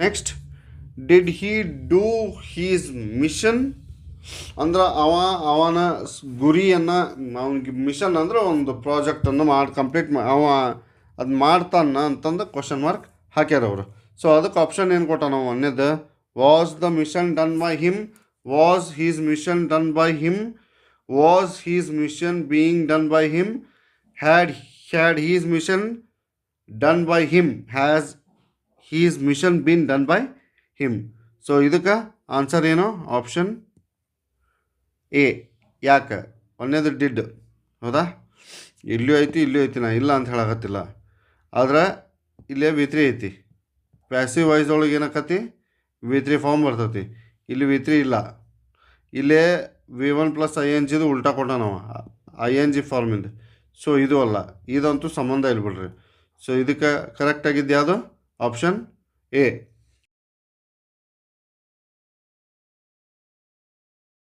Next, did he do his mission ಅಂದ್ರೆ ಅವನ ಗುರಿಯನ್ನು, ಅವನಿಗೆ ಮಿಷನ್ ಅಂದ್ರೆ ಒಂದು ಪ್ರಾಜೆಕ್ಟನ್ನು ಕಂಪ್ಲೀಟ್ ಅವ ಅದು ಮಾಡ್ತಾನ ಅಂತಂದು ಕ್ವಶನ್ ಮಾರ್ಕ್ ಹಾಕ್ಯಾರ ಅವರು. ಸೊ ಅದಕ್ಕೆ ಆಪ್ಷನ್ ಏನು ಕೊಟ್ಟ ನಾವು ಒಂದೇದು, was the mission done by him, was his mission done by him, was his mission being done by him, had his mission done by him, has his mission been done by him. So ಇದಕ್ಕೆ answer ಏನು? Option A. ಯಾಕೆ? ಒಂದೇದು did, ಹೌದಾ? ಇಲ್ಲೂ ಐತಿ ಇಲ್ಲೂ ಐತಿ, ನಾ ಇಲ್ಲ ಅಂತ ಹೇಳಕತ್ತಿಲ್ಲ. ಆದ್ರೆ ಇಲ್ಲೇ ವಿ3 ಐತಿ. ಪ್ಯಾಸಿವ್ ವಾಯ್ಸ್ ಒಳಗೆ ಏನಾಕತಿ? ವಿ3 ಫಾರ್ಮ್ ಬರ್ತೈತಿ. ಇಲ್ಲಿ ವಿ3 ಇಲ್ಲ. ಇಲ್ಲೇ ವಿ1 ಪ್ಲಸ್ ಐ ಎನ್ ಜಿದು ಉಲ್ಟಾ ಕೊಟ್ಟ ನಾವು ಐ ಎನ್ ಜಿ ಫಾರ್ಮಿಂದ. ಸೊ ಇದು ಅಲ್ಲ, ಇದಂತೂ ಸಂಬಂಧ ಇಲ್ಲ ಬಿಡ್ರಿ. ಸೊ ಇದಕ್ಕೆ ಕರೆಕ್ಟ್ ಆಗಿದ್ದು ಯಾವುದು? Option A.